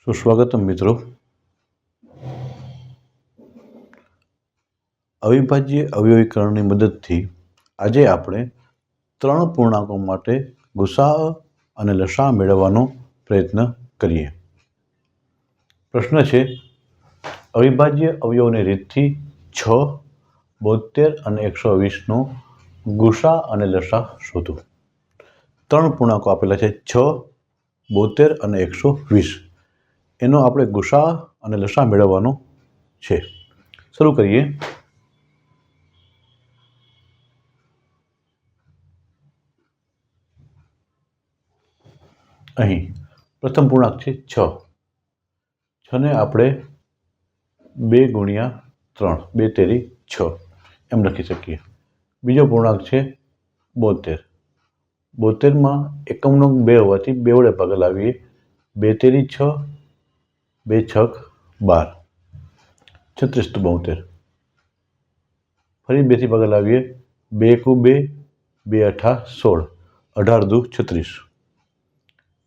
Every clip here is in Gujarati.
સુસ્વાગતમ મિત્રો। અવિભાજ્ય અવયવીકરણની મદદથી આજે આપણે ત્રણ પૂર્ણાંકો માટે ગુસાઅ અને લસાઅ મેળવવાનો પ્રયત્ન કરીએ। પ્રશ્ન છે, અવિભાજ્ય અવયવની રીતથી 6, 72 અને 120નો ગુસા અને લસા શોધો। ત્રણ પૂર્ણાંકો આપેલા છે 6, 72 અને 120। એનો આપણે ગુસા અને લસા મેળવવાનો છે। શરૂ કરીએ। અહીં પ્રથમ પૂર્ણાંક છે 6। 6ને આપણે 2 ગુણ્યા 3, 2 તેરી 6 એમ લખી શકીએ। બીજો પૂર્ણાંક છે 72। 72માં એકમનો 2 હોવાથી 2 વડે ભાગાવીએ। 2 તેરી 6, 2 છક 12, 36 × 72। ફરી 2 થી ભાગાવીએ। 2 એકુ 2, 2 અઠા 16, 18 દુ 36।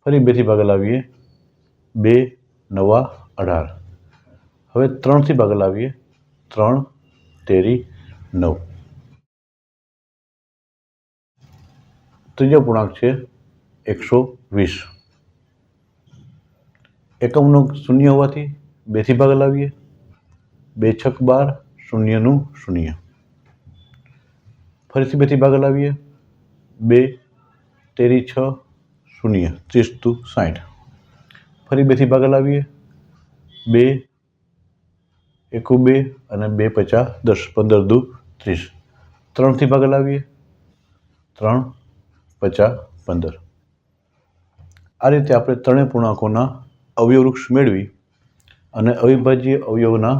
ફરી 2 થી ભાગાવીએ। 2 નવા 18। હવે 3 થી ભાગાવીએ। 3 તેરી 9। ત્રીજો પૂર્ણાંક છે 120। એકમનો 0 હોવાથી 2 થી ભાગાવીએ। 2 છક 12, 0નું 0। ફરીથી 2 થી ભાગાવીએ। 2 તેરી 6, 0, 30 દુ 60। ફરી 2 થી ભાગાવીએ। 2 એકુ 2 અને 2 પચા 10, 15 દુ 30। 3 થી ભાગાવીએ। 3 પચા 15। આ રીતે આપણે ત્રણેય પૂર્ણાંકોના અવયવ વૃક્ષ મેળવી અને અવિભાજ્ય અવયવના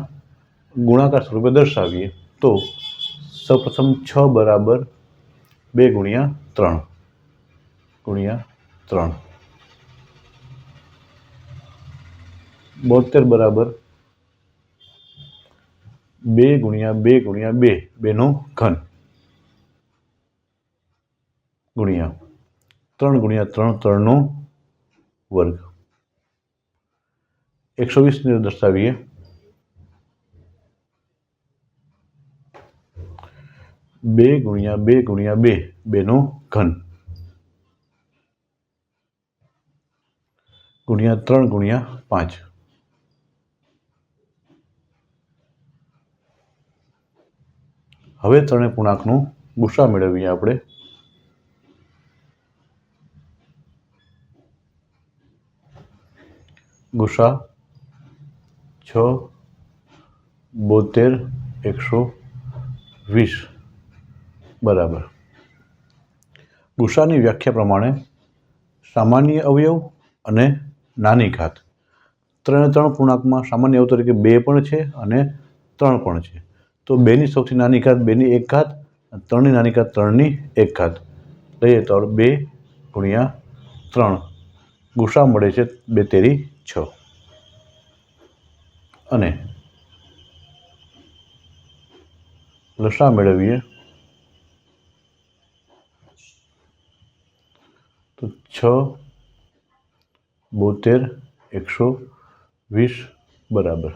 ગુણાકાર સ્વરૂપે દર્શાવીએ તો સૌપ્રથમ 6 બરાબર 2 ગુણ્યા 3 ગુણ્યા 3, 72 બરાબર 2 ગુણ્યા 2 ગુણ્યા 2, 2નો ઘન ગુણ્યા 3 ગુણ્યા 3, 3નો વર્ગ। 120ને દર્શાવીએ। 2 ગુણ્યા 2 ગુણ્યા 2, 2નો ઘન ગુણ્યા 3 ગુણ્યા 5। હવે ત્રણેય પૂર્ણાંકનું ગુસા મેળવીએ આપણે। ગુસા 6, 72, 120 બરાબર। ગુસાની વ્યાખ્યા પ્રમાણે સામાન્ય અવયવ અને નાની ઘાત। ત્રણ પૂર્ણાંકમાં સામાન્ય અવયવ તરીકે 2 પણ છે અને 3 પણ છે। તો 2ની સૌથી નાની ઘાત 2ની 1 ઘાત, 3ની નાની ઘાત 3ની 1 ઘાત લઈએ તો 2 ગુણ્યા 3 ગુસા મળે છે 2 તેરી 6 અને લસા મેળવીએ તો 6, 72, 120 બરાબર।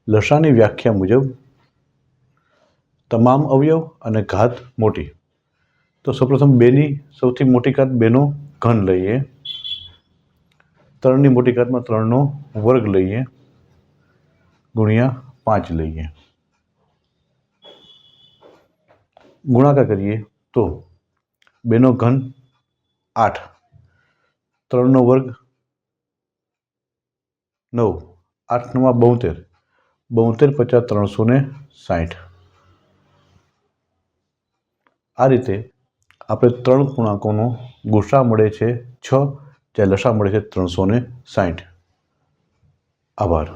લસાની વ્યાખ્યા મુજબ તમામ અવયવ અને ઘાત મોટી। તો સૌપ્રથમ 2ની સૌથી મોટી ઘાત 2નો ઘન લઈએ। 3ની મોટી ઘાતમાં 3નો વર્ગ લઈએ ગુણ્યા 5 લઈએ। ગુણાકાર કરીએ તો 2નો ઘન 8, 3નો વર્ગ 9, 8 નવા 72, 72 પચા 360। આ રીતે આપણે ત્રણ પૂર્ણાંકોનો ગુસા મળે છે 6, જ્યારે લસા મળે છે 360। આભાર।